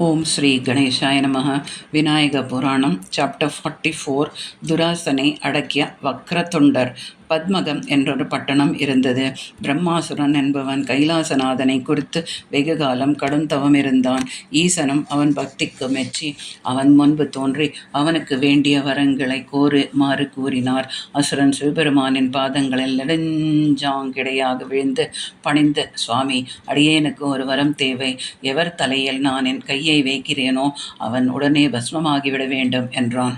ஓம் ஸ்ரீ கணேசாய நமः. விநாயக புராணம் சாப்டர் 44. துராசனை அடக்கிய வக்ரதுண்டர். பத்மகம் என்றொரு பட்டணம் இருந்தது. பிரம்மாசுரன் என்பவன் கைலாசநாதனை குறித்து வெகுகாலம் கடும் தவம் இருந்தான். ஈசனும் அவன் பக்திக்கு மெச்சி அவன் முன்பு தோன்றி அவனுக்கு வேண்டிய வரங்களை கோருமாறு கூறினார். அசுரன் சிவபெருமானின் பாதங்களில் நெடுஞ்சாங்கிடையாக விழுந்து பணிந்து, சுவாமி, அடியேனுக்கு ஒரு வரம் தேவை. எவர் தலையில் நான் என் கையை வைக்கிறேனோ அவன் உடனே பஸ்மமாகிவிட வேண்டும் என்றான்.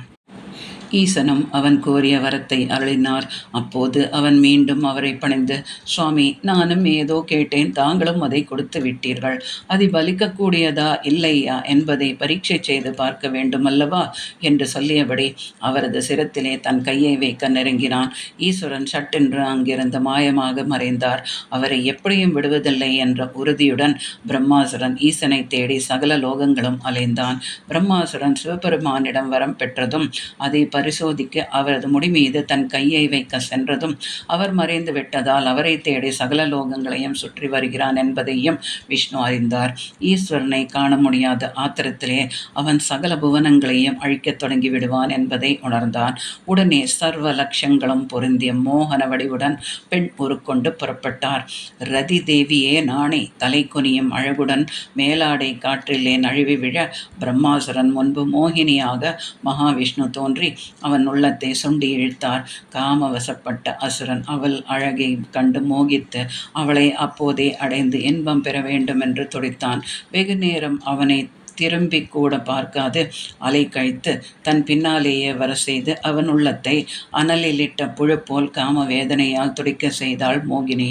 ஈசனும் அவன் கோரிய வரத்தை அருளினார். அப்போது அவன் மீண்டும் அவரை பணிந்து, சுவாமி, நானும் ஏதோ கேட்டேன், தாங்களும் அதை கொடுத்து விட்டீர்கள். அது பலிக்கக்கூடியதா இல்லையா என்பதை பரீட்சை செய்து பார்க்க வேண்டுமல்லவா என்று சொல்லியபடி அவரது சிரத்திலே தன் கையை வைக்க நெருங்கினான். ஈஸ்வரன் சட்டென்று அங்கிருந்து மாயமாக மறைந்தார். அவரை எப்படியும் விடுவதில்லை என்ற உறுதியுடன் பிரம்மாசுரன் ஈசனை தேடி சகல லோகங்களும் அலைந்தான். பிரம்மாசுரன் சிவபெருமானிடம் வரம் பெற்றதும் அதை பரிசோதிக்க அவரது முடிமீது தன் கையை வைக்க சென்றதும் அவர் மறைந்து விட்டதால் அவரை தேடி சகல லோகங்களையும் சுற்றி வருகிறான் என்பதையும் விஷ்ணு அறிந்தார். ஈஸ்வரனை காண முடியாத ஆத்திரத்திலே அவன் சகல புவனங்களையும் அழிக்கத் தொடங்கி விடுவான் என்பதை உணர்ந்தான். உடனே சர்வ லட்சங்களும் பொருந்திய மோகன வடிவுடன் பெண் உருக்கொண்டு புறப்பட்டார். ரதி தேவியே நானே, தலை குனியும் அழகுடன் மேலாடை காற்றிலே நழுவி விழ பிரம்மாசுரன் முன்பு மோகினியாக மகாவிஷ்ணு தோன்றி அவன் உள்ளத்தை சுண்டி இழுத்தார். காமவசப்பட்ட அசுரன் அவள் அழகை கண்டு மோகித்து அவளை அப்போதே அடைந்து இன்பம் பெற வேண்டும் என்று துடித்தான். வெகு நேரம் அவனை திரும்பி கூட பார்க்காது அலை கழித்து தன் பின்னாலேயே வர செய்து அவன் உள்ளத்தை அனலிலிட்ட புழு போல் காம வேதனையால் துடிக்க செய்தாள் மோகினி.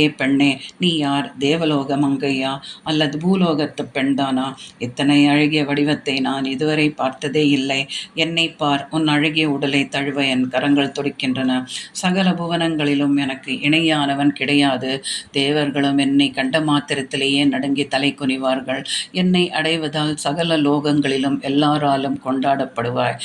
ஏ பெண்ணே, நீ யார்? தேவலோக மங்கையா அல்லது பூலோகத்து பெண்தானா? இத்தனை அழகிய வடிவத்தை நான் இதுவரை பார்த்ததே இல்லை. என்னை பார், உன் அழகிய உடலை தழுவ என் கரங்கள் துடிக்கின்றன. சகல புவனங்களிலும் எனக்கு இணையானவன் கிடையாது. தேவர்களும் என்னை கண்ட மாத்திரத்திலேயே நடுங்கி தலை குனிவார்கள். என்னை அடைவதால் சகல லோகங்களிலும் எல்லாராலும் கொண்டாடப்படுவாய்.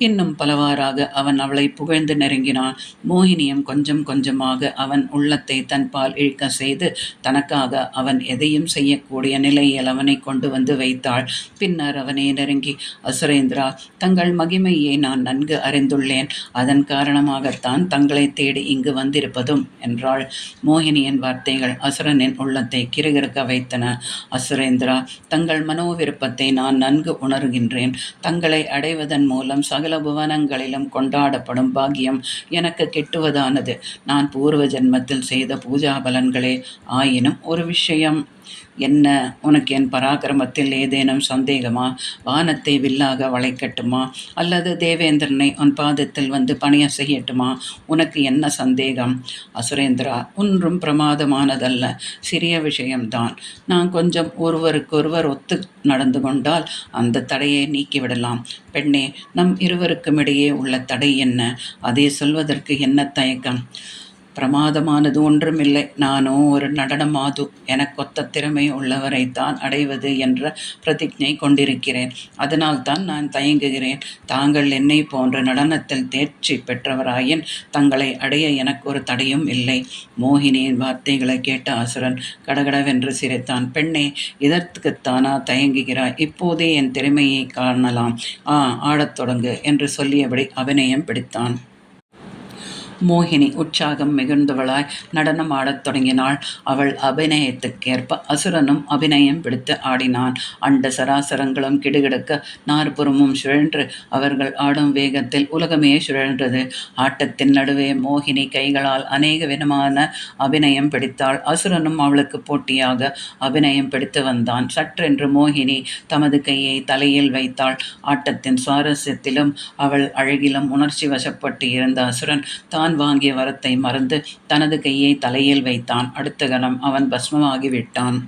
இன்னும் பலவாறாக அவன் அவளை புகழ்ந்து நெருங்கினான். மோகினியும் கொஞ்சம் கொஞ்சமாக அவன் உள்ளத்தை தன் பால் இழுக்க செய்து தனக்காக அவன் எதையும் செய்யக்கூடிய நிலையில் அவனை கொண்டு வந்து வைத்தாள். பின்னர் அவனை நெருங்கி, அசுரேந்திரா, தங்கள் மகிமையை நான் நன்கு அறிந்துள்ளேன். அதன் காரணமாகத்தான் தங்களை தேடி இங்கு வந்திருப்பதும் என்றாள். மோகினியின் வார்த்தைகள் அசுரனின் உள்ளத்தை கிறுகிறுக்க வைத்தன. அசுரேந்திரா, தங்கள் மனோவிருப்பத்தை நான் நன்கு உணர்கின்றேன். தங்களை அடைவதன் மூலம் சகல புவனங்களிலும் கொண்டாடப்படும் பாக்கியம் எனக்கு கிட்டுவதானது. நான் பூர்வ ஜென்மத்தில் செய்த பூஜா பலன்களே. ஆயினும் ஒரு விஷயம். என்ன? உனக்கு என் பராக்கிரமத்தில் ஏதேனும் சந்தேகமா? வானத்தை வில்லாக வளைக்கட்டுமா அல்லது தேவேந்திரனை உன் பாதத்தில் வந்து பணிய செய்யட்டுமா? உனக்கு என்ன சந்தேகம்? அசுரேந்திரா, ஒன்றும் பிரமாதமானதல்ல, சிறிய விஷயம்தான். நான் கொஞ்சம் ஒருவருக்கொருவர் ஒத்து நடந்து கொண்டால் அந்த தடையை நீக்கிவிடலாம். பெண்ணே, நம் இருவருக்கும் இடையே உள்ள தடை என்ன? அதை சொல்வதற்கு என்ன தயக்கம்? பிரமாதமானது ஒன்றுமில்லை. நானோ ஒரு நடன மாது. எனக்கொத்த திறமை உள்ளவரைத்தான் அடைவது என்ற பிரதிஜை கொண்டிருக்கிறேன். அதனால்தான் நான் தயங்குகிறேன். தாங்கள் என்னை போன்ற நடனத்தில் தேர்ச்சி பெற்றவராயின் தங்களை அடைய எனக்கு ஒரு தடையும் இல்லை. மோகினியின் வார்த்தைகளை கேட்ட அசுரன் கடகடவென்று சிரித்தான். பெண்ணே, இதற்குத்தானா தயங்குகிறாய்? இப்போதே என் திறமையை காணலாம். ஆடத் தொடங்கு என்று சொல்லியபடி அபிநயம் பிடித்தான். மோகினி உற்சாகம் மிகுந்தவளாய் நடனம் ஆடத் தொடங்கினாள். அவள் அபிநயத்துக்கேற்ப அசுரனும் அபிநயம் பிடித்து ஆடினான். அண்ட சராசரங்களும் கிடுகிடுக்க நாற்புறமும் சுழன்று அவர்கள் ஆடும் வேகத்தில் உலகமே சுழன்றது. ஆட்டத்தின் நடுவே மோகினி கைகளால் அநேக விதமான அபிநயம் பிடித்தாள். அசுரனும் அவளுக்கு போட்டியாக அபிநயம் பிடித்து வந்தான். சற்றென்று மோகினி தமது கையை தலையில் வைத்தாள். ஆட்டத்தின் சுவாரஸ்யத்திலும் அவள் அழகிலும் உணர்ச்சி வசப்பட்டு இருந்த அசுரன் தான் வாங்கிய வரத்தை மறந்து தனது கையை தலையில் வைத்தான். அடுத்த கணம் அவன் பஸ்மமாகிவிட்டான்.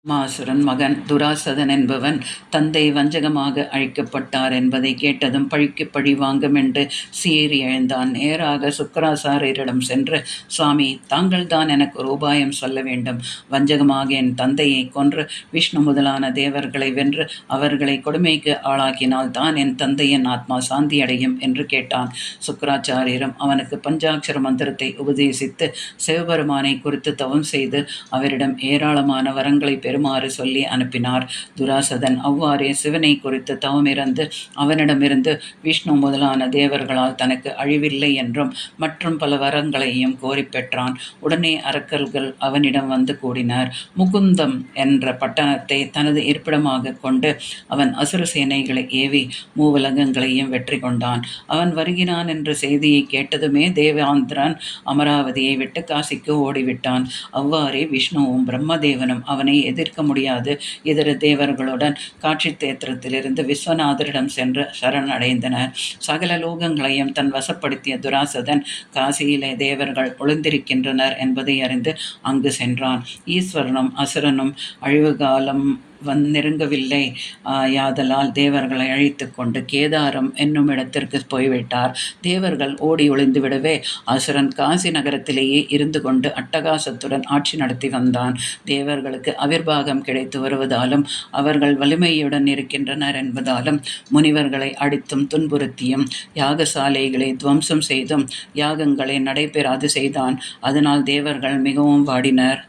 மாசுரன் மகன் துராசதன் என்பவன் தந்தை வஞ்சகமாக அழிக்கப்பட்டார் என்பதை கேட்டதும் பழிக்கு பழி வாங்கும் என்று சீறி எழுந்தான். நேராக சுக்கராசாரியரிடம் சென்று, சுவாமி, தாங்கள் தான் எனக்கு ஒரு உபாயம் சொல்ல வேண்டும். வஞ்சகமாக என் தந்தையை கொன்று விஷ்ணு முதலான தேவர்களை வென்று அவர்களை கொடுமைக்கு ஆளாக்கினால் தான் என் தந்தையின் ஆத்மா சாந்தி அடையும் என்று கேட்டான். சுக்கராச்சாரியரும் அவனுக்கு பஞ்சாட்சர மந்திரத்தை உபதேசித்து சிவபெருமானை குறித்து தவம் செய்து அவரிடம் ஏராளமான வரங்களை பெறும் வருமாறு சொல்லி அனுப்பினார். துராசதன் அவ்வாறே சிவனை குறித்து தவமிருந்து அவனிடமிருந்து விஷ்ணு முதலான தேவர்களால் தனக்கு அழிவில்லை என்றும் மற்றும் பல வரங்களையும் கோரி பெற்றான். உடனே அரக்கர்கள் அவனிடம் வந்து கூடினர். முகுந்தம் என்ற பட்டணத்தை தனது இருப்பிடமாக கொண்டு அவன் அசுர சேனைகளை ஏவி மூவுலகங்களையும் வெற்றி கொண்டான். அவன் வருகிறான் என்ற செய்தியை கேட்டதுமே தேவாந்திரன் அமராவதியை விட்டு காசிக்கு ஓடிவிட்டான். அவ்வாறே விஷ்ணுவும் பிரம்மதேவனும் அவனை எதிர்க்க முடியாது இதர தேவர்களுடன் காட்சி தேத்திரத்திலிருந்து விஸ்வநாதரிடம் சென்று சரணடைந்தனர். சகல லோகங்களையும் தன் வசப்படுத்திய துராசதன் காசியிலே தேவர்கள் ஒளிந்திருக்கின்றனர் என்பதை அறிந்து அங்கு சென்றான். ஈஸ்வரனும் அசுரனும் அழிவுகாலம் நெருங்கவில்லை யாதலால் தேவர்களை அழைத்து கொண்டு கேதாரம் என்னும் இடத்திற்கு போய்விட்டார். தேவர்கள் ஓடி ஒளிந்து விடவே அசுரன் காசி நகரத்திலேயே இருந்து கொண்டு அட்டகாசத்துடன் ஆட்சி நடத்தி வந்தான். தேவர்களுக்கு அவிர்வாகம் கிடைத்து வருவதாலும் அவர்கள் வலிமையுடன் இருக்கின்றனர் என்பதாலும் முனிவர்களை அடித்தும் துன்புறுத்தியும் யாகசாலைகளை துவம்சம் செய்தும் யாகங்களை நடைபெறாது செய்தான். அதனால் தேவர்கள் மிகவும் வாடினர்.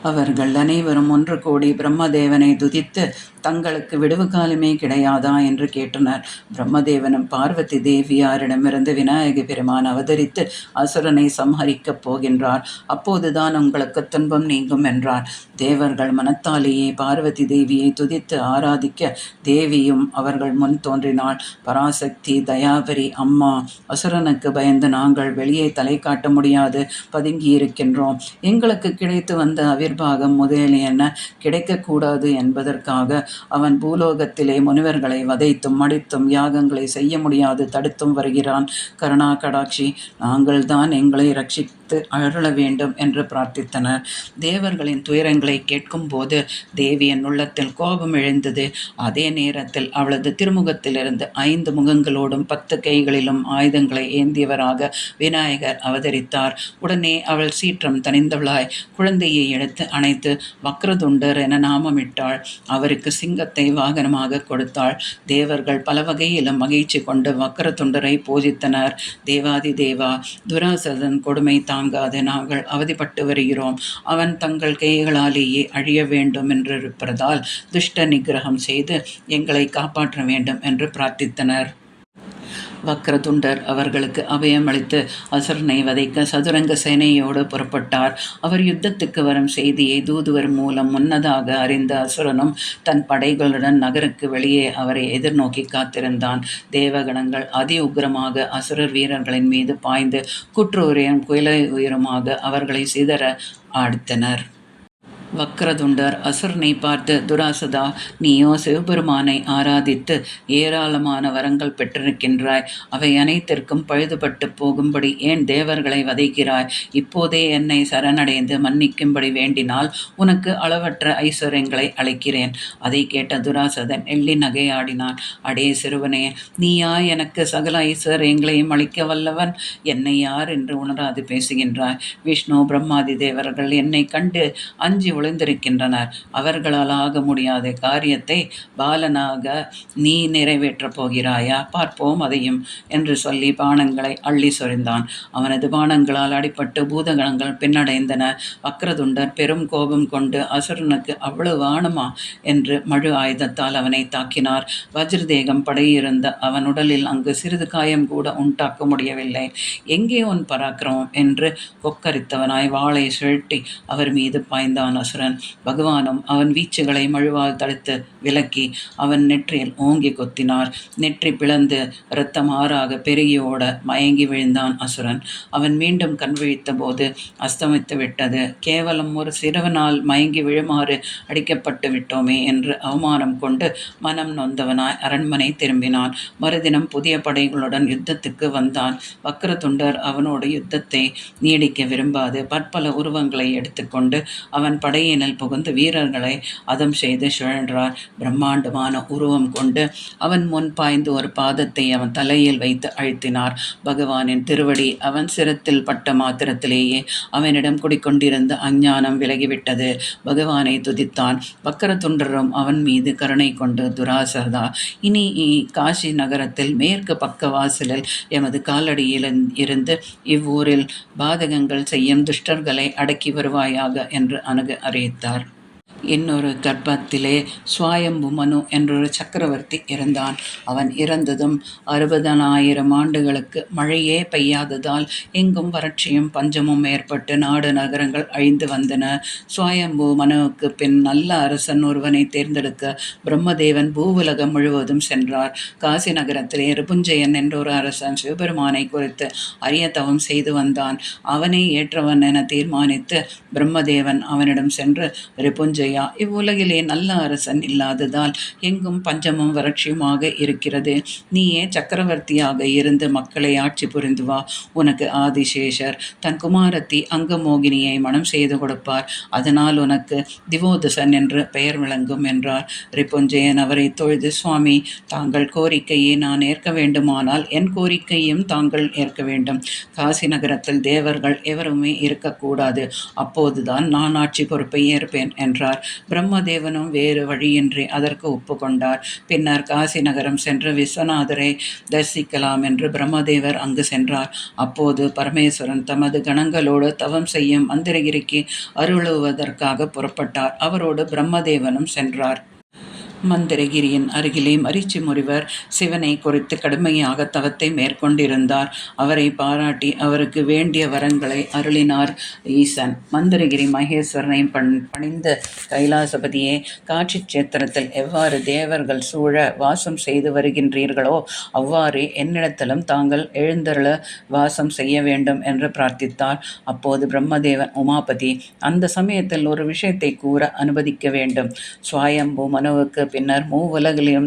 அவர்கள் அனைவரும் ஒன்று கூடி பிரம்மதேவனை துதித்து தங்களுக்கு விடுவு காலமே கிடையாதா என்று கேட்டனர். பிரம்மதேவனும் பார்வதி தேவியாரிடமிருந்து விநாயக பெருமான் அவதரித்து அசுரனை சம்ஹரிக்கப் போகின்றார், அப்போதுதான் உங்களுக்கு துன்பம் நீங்கும் என்றார். தேவர்கள் மனத்தாலேயே பார்வதி தேவியை துதித்து ஆராதிக்க தேவியும் அவர்கள் முன் தோன்றினாள். பராசக்தி, தயாபரி, அம்மா, அசுரனுக்கு பயந்து நாங்கள் வெளியே தலை காட்ட முடியாது பதுங்கியிருக்கின்றோம். எங்களுக்கு கிடைத்து வந்த அவிர்வாகம் முதலியன கிடைக்கக்கூடாது என்பதற்காக அவன் பூலோகத்திலே முனிவர்களை வதைத்தும் மடித்தும் யாகங்களை செய்ய முடியாது தடுத்தும் வருகிறான். கருணா கடாட்சி, நாங்கள்தான் எங்களை ரட்சித்து அருள வேண்டும் என்று பிரார்த்தித்தனர். தேவர்களின் துயரங்களை கேட்கும் போது தேவியின் உள்ளத்தில் கோபம் எழுந்தது. அதே நேரத்தில் அவளது திருமுகத்திலிருந்து 5 முகங்களோடும் 10 கைகளிலும் ஆயுதங்களை ஏந்தியவராக விநாயகர் அவதரித்தார். உடனே அவள் சீற்றம் தணிந்தவளாய் குழந்தையை எடுத்து அணைத்து வக்ரதுண்டர் என நாமமிட்டாள். அவருக்கு சிங்கத்தை வாகனமாக கொடுத்தாள். தேவர்கள் பல வகையிலும் மகிழ்ச்சி கொண்டு வக்ரதுண்டரை பூஜித்தனர். தேவாதி தேவா, துராசதன் கொடுமை தாங்காது நாங்கள் அவதிப்பட்டு வருகிறோம். அவன் தங்கள் கைகளாலேயே அழிய வேண்டும் என்றிருப்பதால் துஷ்ட நிகிரகம் செய்து எங்களை காப்பாற்ற வேண்டும் என்று பிரார்த்தித்தனர். வக்ரதுண்டர் அவர்களுக்கு அபயமளித்து அசுரனை வதைக்க சதுரங்க சேனையோடு புறப்பட்டார். அவர் யுத்தத்துக்கு வரும் செய்தியை தூதுவர் மூலம் முன்னதாக அறிந்த அசுரனும் தன் படைகளுடன் நகருக்கு வெளியே அவரை எதிர்நோக்கி காத்திருந்தான். தேவகணங்கள் அதி உக்கிரமாக அசுரர் வீரர்களின் மீது பாய்ந்து குற்றூரையும் குயிலை உயரமாக அவர்களை சிதற அடித்தனர். வக்ரதுண்டர் அசுரனை பார்த்து, துராசதா, நீயோ சிவபெருமானை ஆராதித்து ஏராளமான வரங்கள் பெற்றிருக்கின்றாய். அவை அனைத்திற்கும் பழுதுபட்டு போகும்படி ஏன் தேவர்களை வதைக்கிறாய்? இப்போதே என்னை சரணடைந்து மன்னிக்கும்படி வேண்டினால் உனக்கு அளவற்ற ஐஸ்வர்யங்களை அளிக்கிறேன். அதை கேட்ட துராசதன் எள்ளி நகையாடினான். அடே சிறுவனே, நீயா எனக்கு சகல ஐஸ்வர்யங்களையும் அளிக்க வல்லவன்? என்னை யார் என்று உணராது பேசுகின்றாய். விஷ்ணு பிரம்மாதி தேவர்கள் என்னை கண்டு அஞ்சி ஒளிந்திருக்கின்றனர். அவர்களால் ஆக முடியாத காரியத்தை பாலனாக நீ நிறைவேற்றப் போகிறாயா? பார்ப்போம் அதையும் என்று சொல்லி பானங்களை அள்ளி சொரிந்தான். அவனது பானங்களால் அடிபட்டு பூதகணங்கள் பின்னடைந்தன. வக்ரதுண்டர் பெரும் கோபம் கொண்டு அசுரனுக்கு அவ்வளவு ஆணமா என்று மழு ஆயுதத்தால் அவனை தாக்கினார். வஜ்ரதேகம் படையிருந்த அவன் உடலில் அங்கு சிறிது காயம் கூட உண்டாக்க முடியவில்லை. எங்கே உன் பராக்கிரமம் என்று கொக்கரித்தவனாய் வாளை சுழட்டி அவர் மீது பாய்ந்தான் அசுரன். பகவானும் அவன் வீச்சுகளை மழுவால் தடுத்து விலக்கி அவன் நெற்றியில் ஓங்கி கொத்தினார். நெற்றி பிளந்து இரத்தம் ஆறாக பெருகியோட மயங்கி விழுந்தான் அசுரன். அவன் மீண்டும் கண் விழித்த போது அஸ்தமித்து விட்டது. கேவலம் ஒரு சிறுவனால் மயங்கி விழுமாறு அடிக்கப்பட்டு விட்டோமே என்று அவமானம் கொண்டு மனம் நொந்தவனாய் அரண்மனை திரும்பினான். மறுதினம் புதிய படைகளுடன் யுத்தத்துக்கு வந்தான். வக்ரதுண்டர் அவனோடு யுத்தத்தை நீடிக்க விரும்பாது பற்பல உருவங்களை எடுத்துக்கொண்டு அவன் படையினில் புகுந்து வீரர்களை அதம் செய்து சுழன்றார். பிரம்மாண்டமான உருவம் கொண்டு அவன் முன் பாய்ந்து ஒரு பாதத்தை அவன் தலையில் வைத்து அழுத்தினார். பகவானின் திருவடி அவன் சிரத்தில் பட்ட மாத்திரத்திலேயே அவனிடம் குடிக்கொண்டிருந்த அஞ்ஞானம் விலகிவிட்டது. பகவானை துதித்தான். வக்ரதுண்டரும் அவன் மீது கருணை கொண்டு, துராசதா, இனி காசி நகரத்தில் மேற்கு பக்க வாசலில் எமது காலடியில் இருந்து இவ்வூரில் பாதகங்கள் செய்யும் துஷ்டர்களை அடக்கி வருவாயாக என்று அறிவித்தார். இன்னொரு கர்ப்பத்திலே சுவாயம்பு மனு என்றொரு சக்கரவர்த்தி இருந்தான். அவன் இறந்ததும் 60,000 ஆண்டுகளுக்கு மழையே பெய்யாததால் எங்கும் வறட்சியும் பஞ்சமும் ஏற்பட்டு நாடு நகரங்கள் அழிந்து வந்தன. சுவாயம்பு மனுவுக்கு பின் நல்ல அரசன் ஒருவனை தேர்ந்தெடுக்க பிரம்மதேவன் பூவுலகம் முழுவதும் சென்றார். காசி நகரத்திலே ரிபுஞ்சயன் என்றொரு அரசன் சிவபெருமானை குறித்து அரிய தவம் செய்து வந்தான். அவனை ஏற்றவன் என தீர்மானித்து பிரம்மதேவன் அவனிடம் சென்று, ரிபுஞ்சயா, இவ்வுலகிலே நல்ல அரசன் இல்லாததால் எங்கும் பஞ்சமும் வறட்சியுமாக இருக்கிறது. நீயே சக்கரவர்த்தியாக இருந்து மக்களை ஆட்சி புரிந்து வா. உனக்கு ஆதிசேஷர் தன் குமாரத்தி அங்கமோகினியை மனம் செய்து கொடுப்பார். அதனால் உனக்கு திவோதசன் என்று பெயர் விளங்கும் என்றார். ரிபுஞ்சயன் அவரை தொழுது, சுவாமி, தாங்கள் கோரிக்கையை நான் ஏற்க வேண்டுமானால் என் கோரிக்கையும் தாங்கள் ஏற்க வேண்டும். காசி நகரத்தில் தேவர்கள் எவருமே இருக்கக்கூடாது. அப்போதுதான் நான் ஆட்சி பொறுப்பை ஏற்பேன் என்றார். பிரம்மதேவனும் வேறு வழியின்றி அதற்கு ஒப்புக்கொண்டார். பின்னர் காசி நகரம் சென்று விஸ்வநாதரை தரிசிக்கலாம் என்று பிரம்மதேவர் அங்கு சென்றார். அப்போது பரமேஸ்வரன் தமது கணங்களோடு தவம் செய்யும் மந்திரகிரிக்கு அருளுவதற்காக புறப்பட்டார். அவரோடு பிரம்மதேவனும் சென்றார். மந்திரகிரியின் அருகிலே மரீச்சி முனிவர் சிவனை குறித்து கடுமையாக தவத்தை மேற்கொண்டிருந்தார். அவரை பாராட்டி அவருக்கு வேண்டிய வரங்களை அருளினார் ஈசன். மந்திரகிரி மகேஸ்வரனை பணிந்த கைலாசபதியே, காட்சி சேத்திரத்தில் எவ்வாறு தேவர்கள் சூழ வாசம் செய்து வருகின்றீர்களோ அவ்வாறே என்னிடத்திலும் தாங்கள் எழுந்தருள வாசம் செய்ய வேண்டும் என்று பிரார்த்தித்தார். அப்போது பிரம்மதேவன், உமாபதி, அந்த சமயத்தில் ஒரு விஷயத்தை கூற அனுமதிக்க வேண்டும். சுவாயம்பு மனுவுக்கு பின்னர் மூவுலகிலும்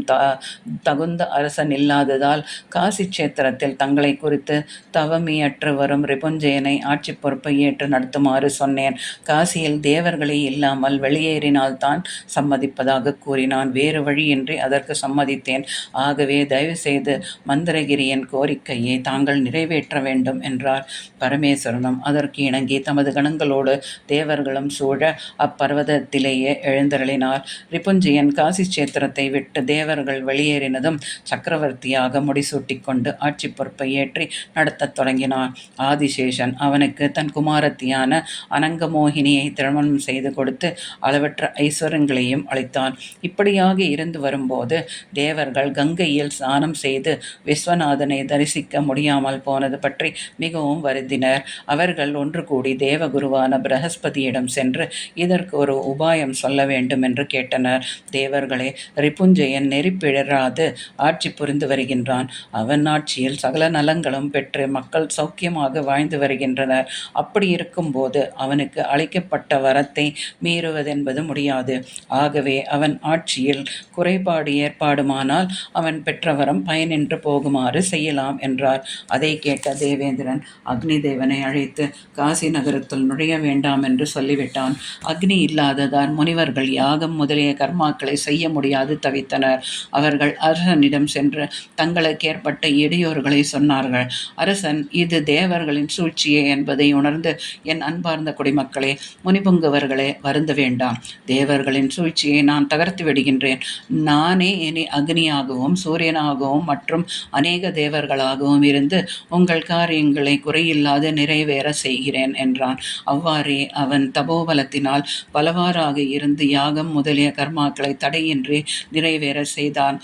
தகுந்த அரசன் இல்லாததால் காசி சேத்திரத்தில் தங்களை குறித்து தவமியற்று வரும் ரிபுஞ்சயனை ஆட்சி பொறுப்பை ஏற்று நடத்துமாறு சொன்னேன். காசியில் தேவர்களே இல்லாமல் வெளியேறினால்தான் சம்மதிப்பதாக கூறினான். வேறு வழியின்றி அதற்கு சம்மதித்தேன். ஆகவே தயவு செய்து மந்திரகிரியின் கோரிக்கையை தாங்கள் நிறைவேற்ற வேண்டும் என்றார். பரமேஸ்வரனும் அதற்கு இணங்கி தமது கணங்களோடு தேவர்களும் சூழ அப்பர்வதத்திலேயே எழுந்தருளினார். ரிபுஞ்சயன் காசி சேத்திரத்தை விட்டு தேவர்கள் வெளியேறினதும் சக்கரவர்த்தியாக முடிசூட்டிக் கொண்டு ஆட்சி பொறுப்பை ஏற்றி நடத்தத் தொடங்கினான். ஆதிசேஷன் அவனுக்கு தன் குமாரத்தியான அனங்கமோகினியை திருமணம் செய்து கொடுத்து அளவற்ற ஐஸ்வர்யங்களையும் அளித்தான். இப்படியாக இருந்து வரும்போது தேவர்கள் கங்கையில் ஸ்நானம் செய்து விஸ்வநாதனை தரிசிக்க முடியாமல் போனது பற்றி மிகவும் வருந்தினர். அவர்கள் ஒன்று கூடி தேவகுருவான பிரகஸ்பதியிடம் சென்று இதற்கு ஒரு உபாயம் சொல்ல வேண்டும் என்று கேட்டனர். தேவர்களே, ரிபுஞ்சயன் நெறிப்பிழறாது ஆட்சி புரிந்து வருகின்றான். அவன் ஆட்சியில் சகல நலங்களும் பெற்று மக்கள் சௌக்கியமாக வாழ்ந்து வருகின்றனர். அப்படி இருக்கும்போது அவனுக்கு அளிக்கப்பட்ட வரத்தை மீறுவதென்பது முடியாது. ஆகவே அவன் ஆட்சியில் குறைபாடு ஏற்பாடுமானால் அவன் பெற்ற வரம் பயனின்று போகுமாறு செய்யலாம் என்றார். அதை கேட்ட தேவேந்திரன் அக்னி தேவனை அழைத்து காசி நகரத்தில் நுழைய வேண்டாம் என்று சொல்லிவிட்டான். அக்னி இல்லாததால் முனிவர்கள் யாகம் முதலிய கர்மாக்களை செய்ய முடியாது தவித்தனர். அவர்கள் அரசனிடம் சென்று தங்களுக்கு ஏற்பட்ட இடையூறுகளை சொன்னார்கள். அரசன் இது தேவர்களின் சூழ்ச்சியே என்பதை உணர்ந்து, என் அன்பார்ந்த குடிமக்களே, முனிபுங்குவர்களே, வருந்த வேண்டாம். தேவர்களின் சூழ்ச்சியை நான் தகர்த்து விடுகின்றேன். நானே இனி அக்னியாகவும் சூரியனாகவும் மற்றும் அநேக தேவர்களாகவும் இருந்து உங்கள் காரியங்களை குறையில்லாது நிறைவேற செய்கிறேன் என்றான். அவ்வாறே அவன் தபோபலத்தினால் பலவாறாக இருந்து யாகம் முதலிய கர்மாக்களை தடையின்றி நிறைவேற செய்தான்.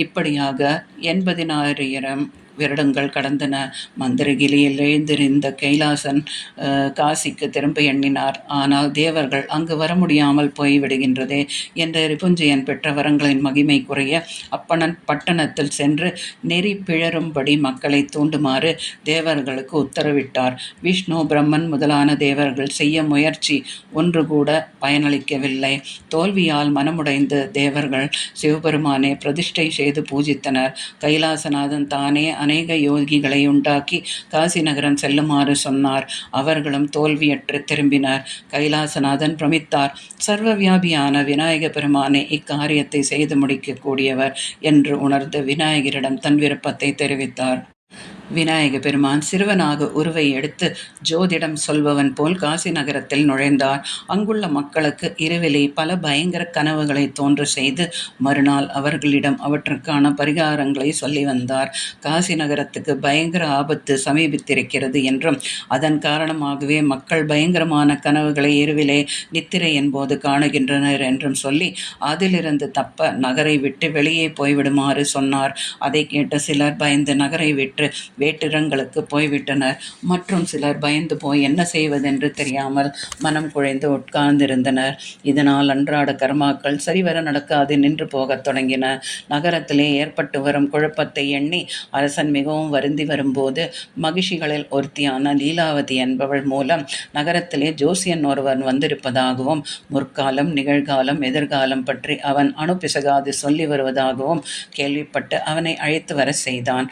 இப்படியாக 80,000 வருடங்கள் கடந்தன. மந்திரகிரியில் எழுந்திருந்த கைலாசன் காசிக்கு திரும்ப எண்ணினார். ஆனால் தேவர்கள் அங்கு வர முடியாமல் போய்விடுகின்றதே என்ற ரிபுஞ்சயன் பெற்ற வரங்களின் மகிமை குறைய அப்பனன் பட்டணத்தில் சென்று நெறி பிழறும்படி மக்களை தூண்டுமாறு தேவர்களுக்கு உத்தரவிட்டார். விஷ்ணு, பிரம்மன் முதலான தேவர்கள் செய்ய முயற்சி ஒன்று கூட பயனளிக்கவில்லை. தோல்வியால் மனமுடைந்து தேவர்கள் சிவபெருமானை பிரதிஷ்டை செய்து பூஜித்தனர். கைலாசநாதன் தானே அநேக யோகிகளை உண்டாக்கி காசி நகரம் செல்லுமாறு சொன்னார். அவர்களும் தோல்வியற்று திரும்பினர். கைலாசநாதன் பிரமித்தார். சர்வ வியாபியான விநாயக பெருமானே இக்காரியத்தை செய்து முடிக்க கூடியவர் என்று உணர்ந்து விநாயகரிடம் தன் விருப்பத்தை தெரிவித்தார். விநாயக பெருமான் சிறுவனாக உருவை எடுத்து ஜோதிடம் சொல்பவன் போல் காசி நகரத்தில் நுழைந்தார். அங்குள்ள மக்களுக்கு இரவிலே பல பயங்கர கனவுகளை தோன்ற செய்து மறுநாள் அவர்களிடம் அவற்றுக்கான பரிகாரங்களை சொல்லி வந்தார். காசி நகரத்துக்கு பயங்கர ஆபத்து சமீபித்திருக்கிறது என்றும் அதன் காரணமாகவே மக்கள் பயங்கரமான கனவுகளை இரவிலே நித்திரையின் போது காணுகின்றனர் என்றும் சொல்லி அதிலிருந்து தப்ப நகரை விட்டு வெளியே போய்விடுமாறு சொன்னார். அதை கேட்ட சிலர் பயந்து நகரை விட்டு வேற்றிடங்களுக்கு போய்விட்டனர். மற்றும் சிலர் பயந்து போய் என்ன செய்வதென்று தெரியாமல் மனம் குழைந்து உட்கார்ந்திருந்தனர். இதனால் அன்றாட கர்மாக்கள் சரிவர நடக்காது நின்று போகத் தொடங்கின. நகரத்திலே ஏற்பட்டு வரும் குழப்பத்தை எண்ணி அரசன் மிகவும் வருந்தி வரும்போது மகிழ்ச்சிகளில் ஒருத்தியான லீலாவதி என்பவள் மூலம் நகரத்திலே ஜோசியன் ஒருவன் வந்திருப்பதாகவும் முற்காலம் நிகழ்காலம் எதிர்காலம் பற்றி அவன் அணுப்பிசகாது சொல்லி வருவதாகவும் கேள்விப்பட்டு அவனை அழைத்து வர செய்தான்.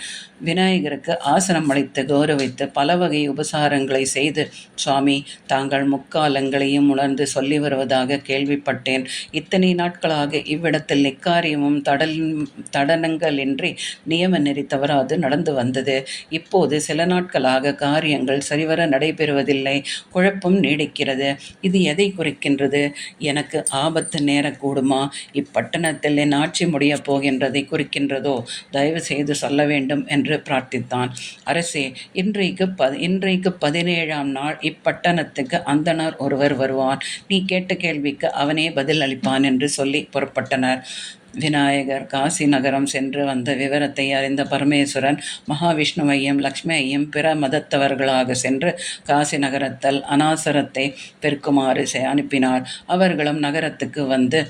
விநாயகருக்கு ஆசனம் அளித்து கௌரவித்து பல வகை உபசாரங்களை செய்து, சுவாமி, தாங்கள் முக்காலங்களையும் உணர்ந்து சொல்லி வருவதாக கேள்விப்பட்டேன். இத்தனை நாட்களாக இவ்விடத்தில் இக்காரியமும் தடனங்களின்றி நியம நெறி தவறாது நடந்து வந்தது. இப்போது சில நாட்களாக காரியங்கள் சரிவர நடைபெறுவதில்லை. குழப்பம் நீடிக்கிறது. இது எதை குறிக்கின்றது? எனக்கு ஆபத்து நேரக்கூடுமா? இப்பட்டணத்தில் என் ஆட்சி முடியப் போகின்றதை குறிக்கின்றதோ? தயவு செய்து சொல்ல வேண்டும் என்று பிரார்த்தித்தான். அரசே, இன்றைக்கு 17ஆம் நாள் இப்பட்டணத்துக்கு அந்தணர் ஒருவர் வருவான். நீ கேட்ட கேள்விக்கு அவனே பதில் அளிப்பான் என்று சொல்லி புறப்பட்டனர். விநாயகர் காசி நகரம் சென்று வந்த விவரத்தை அறிந்த பரமேஸ்வரன் மகாவிஷ்ணுவையும் லக்ஷ்மியையும் பிற மதத்தவர்களாக சென்று காசி நகரத்தில் அனாசரத்தை பெருக்குமாறு அனுப்பினார். அவர்களும் நகரத்துக்கு வந்து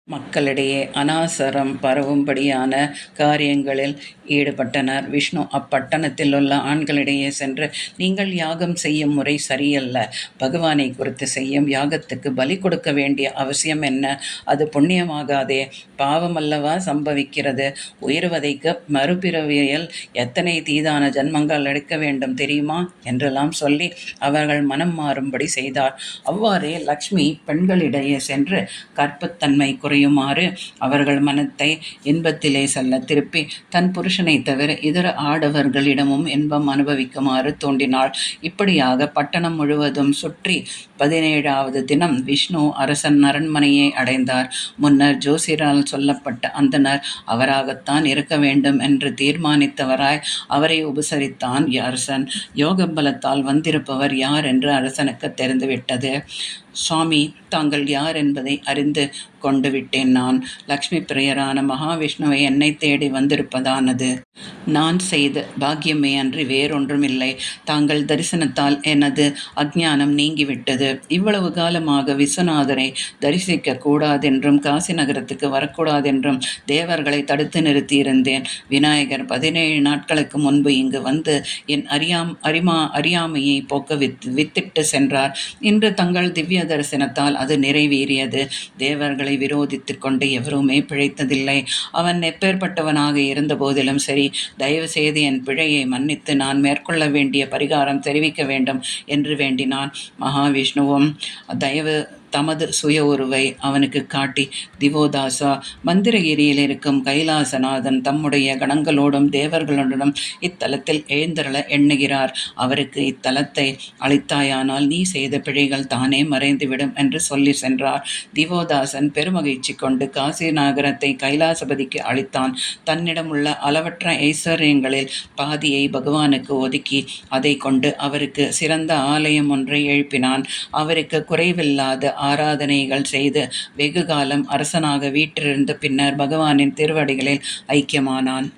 மக்களிடையே அனாசரம் பரவும்படியான காரியங்களில் ஈடுபட்டனர். விஷ்ணு அப்பட்டணத்தில் உள்ள ஆண்களிடையே சென்று, நீங்கள் யாகம் செய்யும் முறை சரியல்ல. பகவானை குறித்து செய்யும் யாகத்துக்கு பலி கொடுக்க வேண்டிய அவசியம் என்ன? அது புண்ணியமாகாதே, பாவமல்லவா சம்பவிக்கிறது. உயிர்வதைக்கு மறுபிறவியில் எத்தனை தீதான ஜன்மங்கள் எடுக்க வேண்டும் தெரியுமா என்றெல்லாம் சொல்லி அவர்கள் மனம் மாறும்படி செய்தார். அவ்வாறே லக்ஷ்மி பெண்களிடையே சென்று கற்பத்தன்மை குறையுமாறு அவர்கள் மனத்தை இன்பத்திலே செல்ல திருப்பி தன் புருஷனை தவிர இதர ஆடவர்களிடமும் இன்பம் அனுபவிக்குமாறு தோன்றினாள். இப்படியாக பட்டணம் முழுவதும் சுற்றி 17ஆவது தினம் விஷ்ணு அரசன் அரண்மனையை அடைந்தார். முன்னர் ஜோசியரால் சொல்லப்பட்ட அந்தணர் அவராகத்தான் இருக்க வேண்டும் என்று தீர்மானித்தவராய் அவரை உபசரித்தான் அரசன். யோக பலத்தால் வந்திருப்பவர் யார் என்று அரசனுக்கு தெரிந்துவிட்டது. சுவாமி, தாங்கள் யார் என்பதை அறிந்து கொண்டு விட்டேன். நான் லக்ஷ்மி பிரியரான மகாவிஷ்ணுவை என்னை தேடி வந்திருப்பதானது நான் செய்த பாக்கியமே அன்றி வேறொன்றுமில்லை. தாங்கள் தரிசனத்தால் எனது அஞ்ஞானம் நீங்கிவிட்டது. இவ்வளவு காலமாக விஸ்வநாதரை தரிசிக்க கூடாதென்றும் காசி நகரத்துக்கு வரக்கூடாதென்றும் தேவர்களை தடுத்து நிறுத்தியிருந்தேன். விநாயகர் 17 நாட்களுக்கு முன்பு இங்கு வந்து என் அறியாமையை போக்க வித்திட்டு சென்றார். இன்று தங்கள் திவ்ய தரிசனத்தால் அது நிறைவேறியது. தேவர்களை விரோதித்து கொண்டு எவருமே பிழைத்ததில்லை. அவன் எப்பேற்பட்டவனாக இருந்த போதிலும் சரி, தயவு செய்து என் பிழையை மன்னித்து நான் மேற்கொள்ள வேண்டிய பரிகாரம் தெரிவிக்க வேண்டும் என்று வேண்டினான். மகாவிஷ்ணுவும் தயவு தமது சுய உருவை அவனுக்கு காட்டி, திவோதாசா, மந்திரகிரியில் இருக்கும் கைலாசநாதன் தம்முடைய கணங்களோடும் தேவர்களுடனும் இத்தலத்தில் எழுந்தருள எண்ணுகிறார். அவருக்கு இத்தலத்தை அளித்தாயானால் நீ செய்த பிழைகள் தானே மறைந்துவிடும் என்று சொல்லி சென்றார். திவோதாசன் பெருமகிழ்ச்சி கொண்டு காசி நகரத்தை கைலாசபதிக்கு அளித்தான். தன்னிடம் உள்ள அளவற்ற ஐஸ்வர்யங்களில் பாதியை பகவானுக்கு ஒதுக்கி அதை கொண்டு அவருக்கு சிறந்த ஆலயம் ஒன்றை எழுப்பினான். அவருக்கு குறைவில்லாத ஆராதனைகள் செய்து வெகு காலம் அரசனாக வீற்றிருந்த பின்னர் பகவானின் திருவடிகளில் ஐக்கியமானான்.